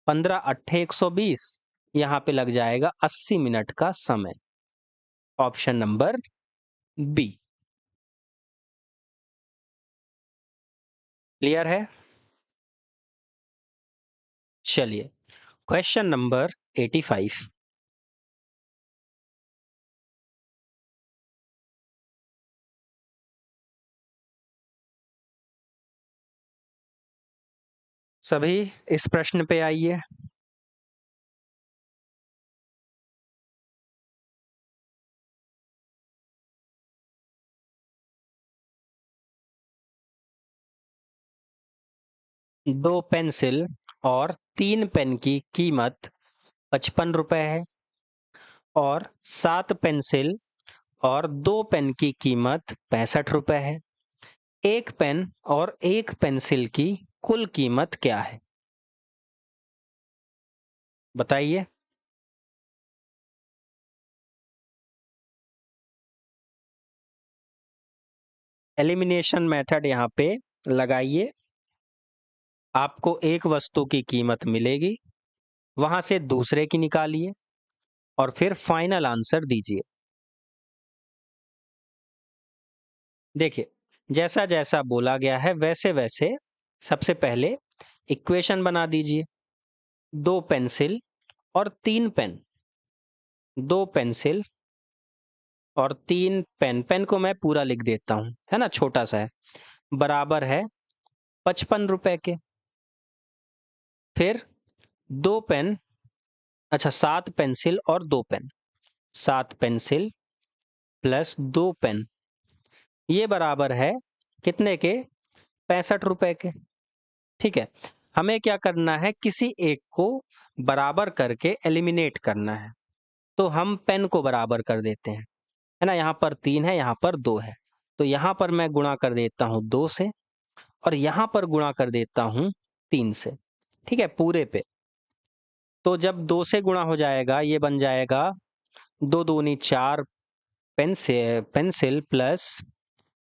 15 अट्ठे 120, यहाँ पे लग जाएगा 80 मिनट का समय। Option number B. क्लियर है? चलिए, क्वेश्चन नंबर 85। सभी इस प्रश्न पे आइए। दो पेंसिल और 3 पेन की कीमत 55 रुपए है और 7 पेंसिल और 2 पेन की कीमत 65 रुपए है। एक पेन और एक पेंसिल की कुल कीमत क्या है? बताइए। एलिमिनेशन मेथड यहाँ पे लगाइए। आपको एक वस्तु की कीमत मिलेगी, वहां से दूसरे की निकालिए और फिर फाइनल आंसर दीजिए। देखिए, जैसा जैसा बोला गया है वैसे वैसे सबसे पहले इक्वेशन बना दीजिए। दो पेंसिल और 3 पेन, दो पेंसिल और 3 पेन, पेन को मैं पूरा लिख देता हूं, है ना, छोटा सा है, बराबर है 55 रुपए के। फिर दो पेन, अच्छा 7 पेंसिल और 2 पेन, 7 पेंसिल प्लस 2 पेन, ये बराबर है कितने के? 65 रुपए के। ठीक है, हमें क्या करना है? किसी एक को बराबर करके एलिमिनेट करना है। तो हम पेन को बराबर कर देते हैं, है ना। यहाँ पर 3 है, यहाँ पर 2 है, तो यहाँ पर मैं गुणा कर देता हूँ 2 से और यहाँ पर गुणा कर देता हूँ 3 से। ठीक है, पूरे पे। तो जब 2 से गुणा हो जाएगा, ये बन जाएगा 2 दूनी 4 पेंसिल प्लस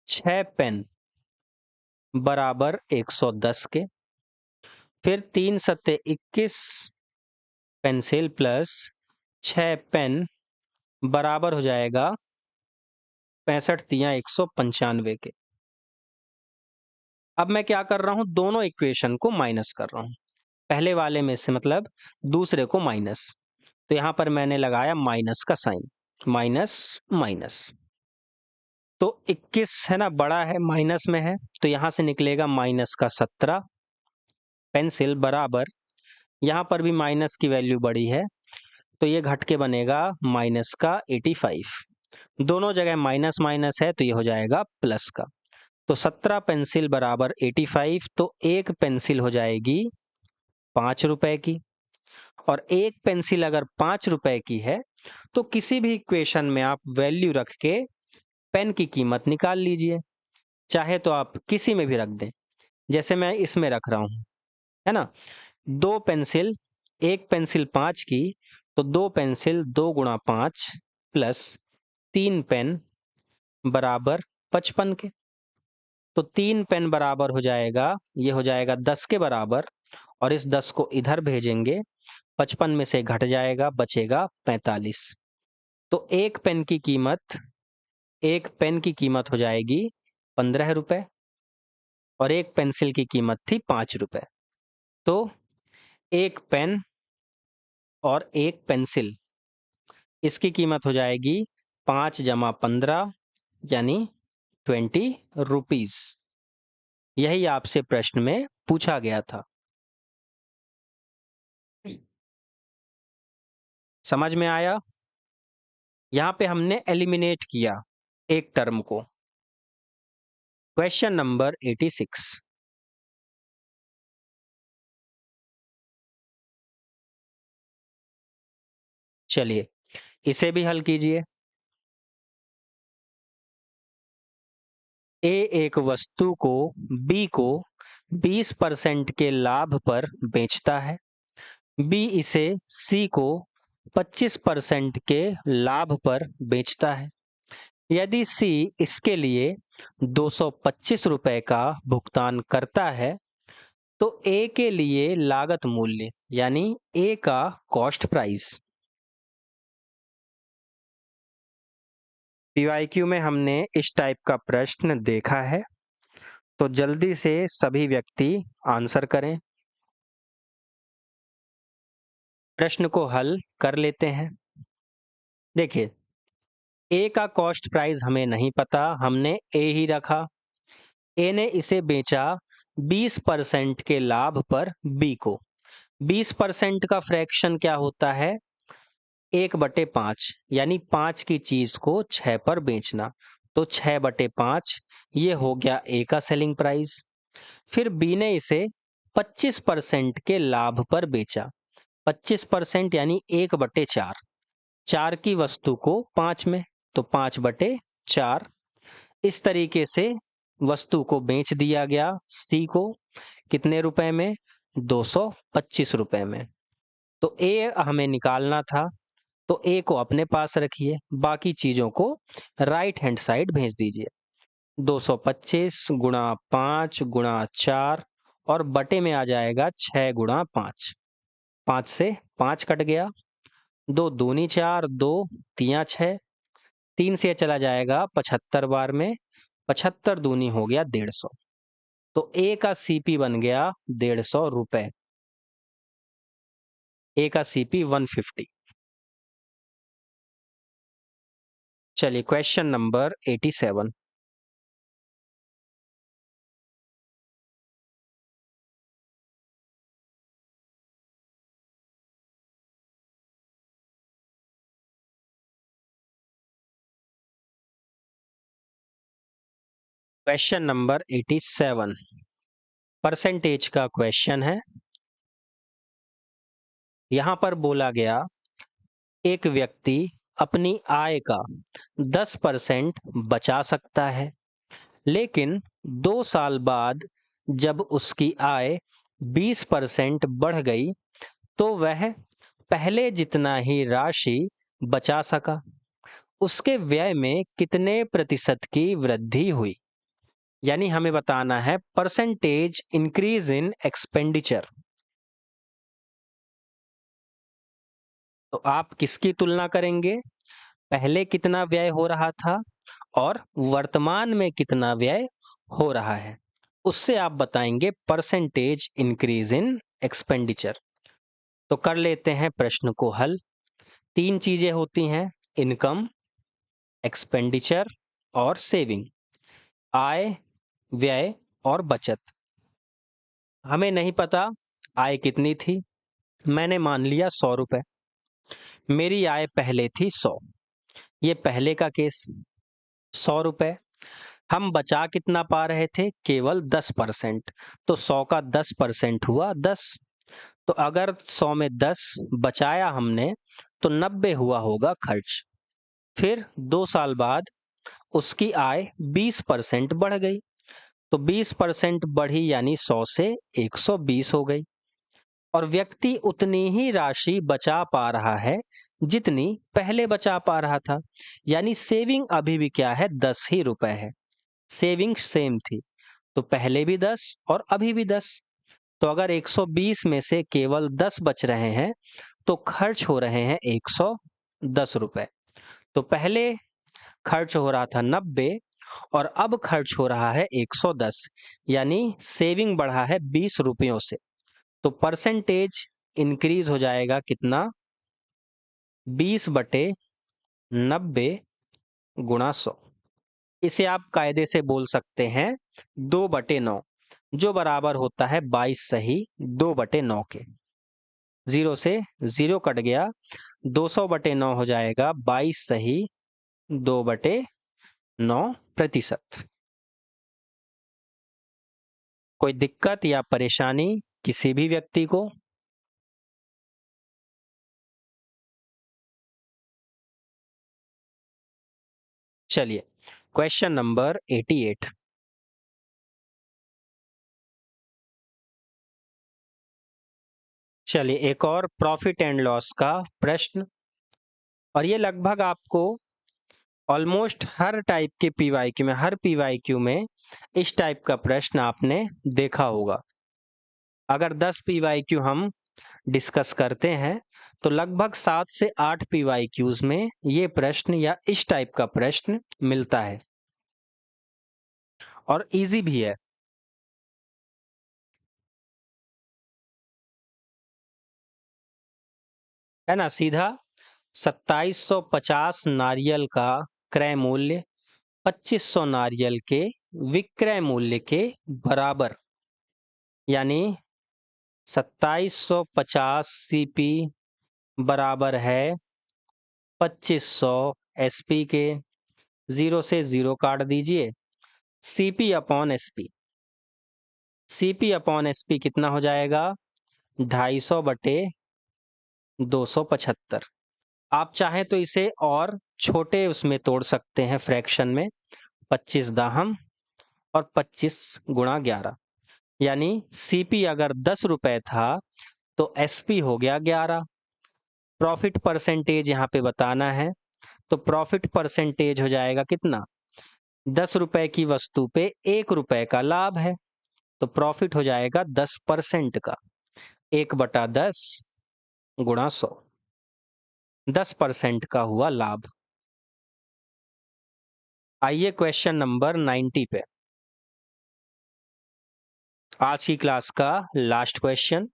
6 पेन बराबर 110 के। फिर 3 सत्ते 21 पेंसिल प्लस 6 पेन बराबर हो जाएगा 65 तिया 195 के। अब मैं क्या कर रहा हूं? दोनों इक्वेशन को माइनस कर रहा हूं, पहले वाले में से मतलब दूसरे को माइनस। तो यहां पर मैंने लगाया माइनस का साइन, माइनस माइनस। तो 21 है ना, बड़ा है, माइनस में है, तो यहां से निकलेगा माइनस का 17 पेंसिल बराबर, यहां पर भी माइनस की वैल्यू बड़ी है, तो ये घट के बनेगा माइनस का 85। दोनों जगह माइनस माइनस है, तो ये हो जाएगा प्लस का। तो 17 पेंसिल बराबर 85, तो एक पेंसिल हो जाएगी 5 रुपए की। और एक पेंसिल अगर 5 रुपए की है, तो किसी भी इक्वेशन में आप वैल्यू रख के पेन की कीमत निकाल लीजिए। चाहे तो आप किसी में भी रख दें, जैसे मैं इसमें रख रहा हूं, है ना। दो पेंसिल, एक पेंसिल 5 की, तो दो पेंसिल 2 गुणा 5 प्लस 3 पेन बराबर 55 के। तो 3 पेन बराबर हो जाएगा, ये हो जाएगा 10 के बराबर, और इस 10 को इधर भेजेंगे, 55 में से घट जाएगा, बचेगा 45। तो एक पेन की कीमत एक पेन की कीमत हो जाएगी 15 रुपए और एक पेंसिल की कीमत थी 5 रुपए। तो एक पेन और एक पेंसिल, इसकी कीमत हो जाएगी 5 जमा 15 यानी 20 रुपीज। यही आपसे प्रश्न में पूछा गया था। समझ में आया? यहां पे हमने एलिमिनेट किया एक टर्म को। Question number 86। चलिए इसे भी हल कीजिए। ए एक वस्तु को बी को 20% के लाभ पर बेचता है। बी इसे सी को 25% के लाभ पर बेचता है। यदि सी इसके लिए 225 रुपए का भुगतान करता है तो ए के लिए लागत मूल्य यानी ए का कॉस्ट प्राइस। पीवाईक्यू में हमने इस टाइप का प्रश्न देखा है, तो जल्दी से सभी व्यक्ति आंसर करें। प्रश्न को हल कर लेते हैं। देखिए, ए का कॉस्ट प्राइस हमें नहीं पता, हमने ए ही रखा। ए ने इसे बेचा 20% के लाभ पर बी को। 20% का फ्रैक्शन क्या होता है? 1/5 यानी 5 की चीज को 6 पर बेचना। तो 6/5 ये हो गया ए का सेलिंग प्राइस। फिर बी ने इसे 25% के लाभ पर बेचा। 25% यानी 1/4। 4 की वस्तु को 5 में, तो 5/4। इस तरीके से वस्तु को बेच दिया गया सी को। कितने रुपए में? 225 रुपए में। तो ए हमें निकालना था, तो ए को अपने पास रखिए, बाकी चीजों को राइट हैंड साइड भेज दीजिए। 225 गुणा 5 गुणा 4 और बटे में आ जाएगा 6 गुणा 5। 5 से 5 कट गया, 2 दूनी 4, 2 तिया 6, 3 से चला जाएगा 75 बार में, 75 दूनी हो गया 150। तो ए का सीपी बन गया 150 रुपए। ए का सीपी 150। चलिए question number 87। Question number 87 percentage का क्वेश्चन है। यहां पर बोला गया एक व्यक्ति अपनी आय का 10% बचा सकता है, लेकिन 2 साल बाद जब उसकी आय 20% बढ़ गई तो वह पहले जितना ही राशि बचा सका। उसके व्यय में कितने प्रतिशत की वृद्धि हुई? यानी हमें बताना है परसेंटेज इंक्रीज इन एक्सपेंडिचर। तो आप किसकी तुलना करेंगे? पहले कितना व्यय हो रहा था और वर्तमान में कितना व्यय हो रहा है, उससे आप बताएंगे परसेंटेज इंक्रीज इन एक्सपेंडिचर। तो कर लेते हैं प्रश्न को हल। 3 चीजें होती हैं, इनकम, एक्सपेंडिचर और सेविंग। आय, व्यय और बचत। हमें नहीं पता आय कितनी थी, मैंने मान लिया 100 रुपए। मेरी आय पहले थी 100, ये पहले का केस। 100 रुपए हम बचा कितना पा रहे थे? केवल 10%। तो 100 का 10% हुआ 10। तो अगर 100 में 10 बचाया हमने तो 90 हुआ होगा खर्च। फिर 2 साल बाद उसकी आय 20% बढ़ गई, तो 20% बढ़ी यानी 100 से 120 हो गई। और व्यक्ति उतनी ही राशि बचा पा रहा है जितनी पहले बचा पा रहा था, यानी सेविंग अभी भी क्या है? 10 ही रुपए है। सेविंग सेम थी, तो पहले भी 10 और अभी भी 10। तो अगर 120 में से केवल 10 बच रहे हैं तो खर्च हो रहे हैं 110 रुपए। तो पहले खर्च हो रहा था 90 और अब खर्च हो रहा है 110, यानी सेविंग बढ़ा है 20 रुपयों से। तो परसेंटेज इंक्रीज हो जाएगा कितना? 20/90 गुणा 100। इसे आप कायदे से बोल सकते हैं 2/9, जो बराबर होता है 22 सही 2/9 के। 0 से 0 कट गया, 200/9 हो जाएगा 22 सही 2/9%। कोई दिक्कत या परेशानी किसी भी व्यक्ति को? चलिए, क्वेश्चन नंबर 88। चलिए, एक और प्रॉफिट एंड लॉस का प्रश्न, और ये लगभग आपको ऑलमोस्ट हर टाइप के पीवाईक्यू में, हर पीवाईक्यू में इस टाइप का प्रश्न आपने देखा होगा। अगर 10 पीवाईक्यू हम डिस्कस करते हैं तो लगभग 7 से 8 पीवाईक्यूज में ये प्रश्न या इस टाइप का प्रश्न मिलता है, और इजी भी है ना। सीधा 2750 नारियल का क्रय मूल्य 2500 नारियल के विक्रय मूल्य के बराबर, यानी 2750 सीपी बराबर है 2500 एसपी के। 0 से 0 काट दीजिए, CP upon SP. CP upon SP कितना हो जाएगा? 250/275। आप चाहें तो इसे और छोटे उसमें तोड़ सकते हैं, फ्रैक्शन में। 25 दाहम और 25 गुणा 11, यानी सीपी अगर 10 रुपए था तो एसपी हो गया 11। प्रॉफिट परसेंटेज यहाँ पे बताना है, तो प्रॉफिट परसेंटेज हो जाएगा कितना? 10 रुपए की वस्तु पे 1 रुपए का लाभ है, तो प्रॉफिट हो जाएगा 10% का। 1/10 गुणा 100, 10% का हुआ लाभ। आइए क्वेश्चन नंबर 90 पे, आज की क्लास का लास्ट क्वेश्चन।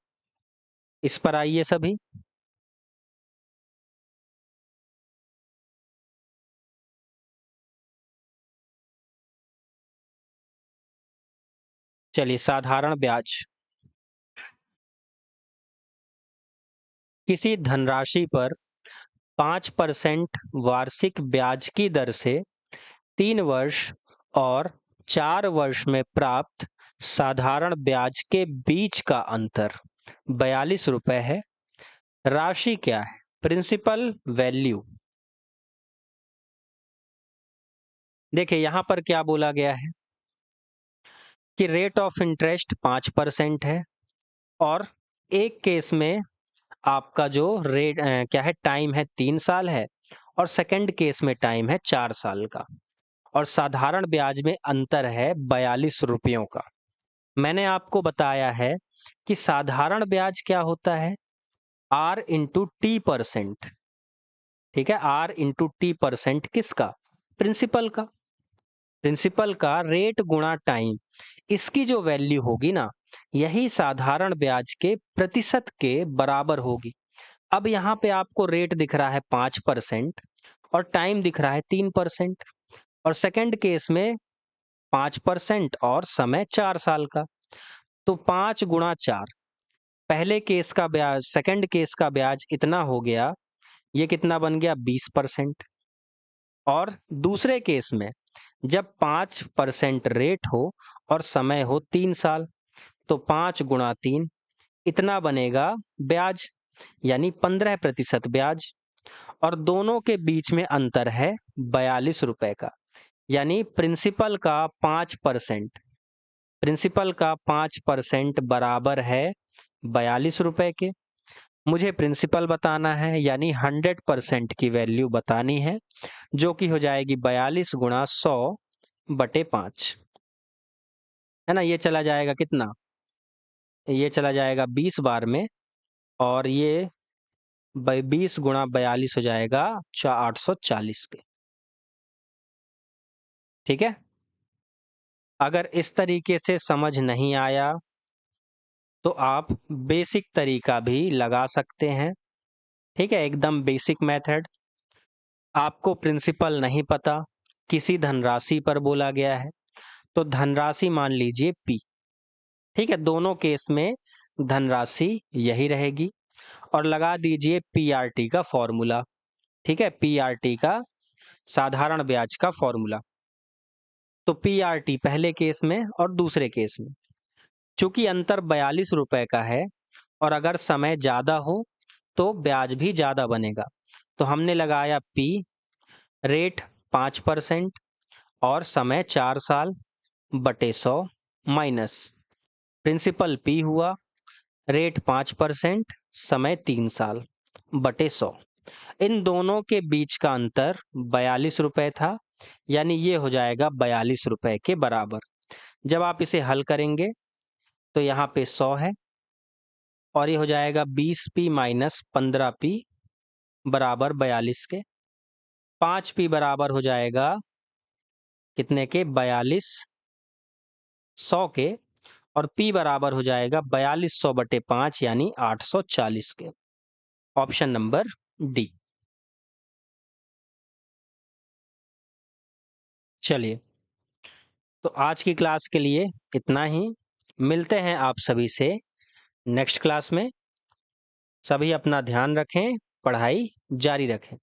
इस पर आइए सभी। चलिए, साधारण ब्याज। किसी धनराशि पर 5% वार्षिक ब्याज की दर से 3 वर्ष और 4 वर्ष में प्राप्त साधारण ब्याज के बीच का अंतर 42 रुपए है। राशि क्या है? Principal value. देखिए, यहां पर क्या बोला गया है कि रेट ऑफ इंटरेस्ट 5% है, और एक केस में आपका जो रेट क्या है, टाइम है 3 साल है, और सेकंड केस में टाइम है 4 साल का, और साधारण ब्याज में अंतर है 42 रुपयों का। मैंने आपको बताया है कि साधारण ब्याज क्या होता है? R into T percent. ठीक है, R इंटू टी परसेंट किसका? प्रिंसिपल का। प्रिंसिपल का रेट गुणा टाइम, इसकी जो वैल्यू होगी ना, यही साधारण ब्याज के प्रतिशत के बराबर होगी। अब यहाँ पे आपको रेट दिख रहा है 5% और टाइम दिख रहा है 3%, और सेकंड केस में 5% और समय 4 साल का। तो 5 गुणा 4, पहले केस का ब्याज, सेकंड केस का ब्याज इतना हो गया, ये कितना बन गया? 20%। और दूसरे केस में जब 5% रेट हो और समय हो 3 साल, तो 5 गुणा 3 इतना बनेगा ब्याज, यानी 15% ब्याज। और दोनों के बीच में अंतर है 42 रुपए का, यानी प्रिंसिपल का 5%, प्रिंसिपल का 5% बराबर है 42 रुपए के। मुझे प्रिंसिपल बताना है, यानी 100% की वैल्यू बतानी है, जो कि हो जाएगी 42 गुणा 100/5, है ना। ये चला जाएगा कितना? ये चला जाएगा 20 बार में, और ये 20 गुणा 42 हो जाएगा 840 के। ठीक है। अगर इस तरीके से समझ नहीं आया तो आप बेसिक तरीका भी लगा सकते हैं। ठीक है, एकदम बेसिक मेथड। आपको प्रिंसिपल नहीं पता, किसी धनराशि पर बोला गया है, तो धनराशि मान लीजिए P। ठीक है, दोनों केस में धनराशि यही रहेगी और लगा दीजिए PRT का फॉर्मूला। ठीक है, PRT का साधारण ब्याज का फॉर्मूला। तो PRT पहले केस में और दूसरे केस में, चूंकि अंतर 42 रुपए का है और अगर समय ज्यादा हो तो ब्याज भी ज्यादा बनेगा, तो हमने लगाया P, रेट 5% और समय 4 साल बटे 100 माइनस प्रिंसिपल P हुआ, रेट 5%, समय 3 साल बटे 100। इन दोनों के बीच का अंतर 42 रुपए था, यानी ये हो जाएगा 42 रुपए के बराबर। जब आप इसे हल करेंगे तो यहाँ पे 100 है और ये हो जाएगा 20P माइनस 15P बराबर 42 के। 5P बराबर हो जाएगा कितने के? 42 100 के। और P बराबर हो जाएगा 4200 बटे 5 यानी 840 के। Option number D. चलिए, तो आज की क्लास के लिए इतना ही। मिलते हैं आप सभी से नेक्स्ट क्लास में। सभी अपना ध्यान रखें, पढ़ाई जारी रखें।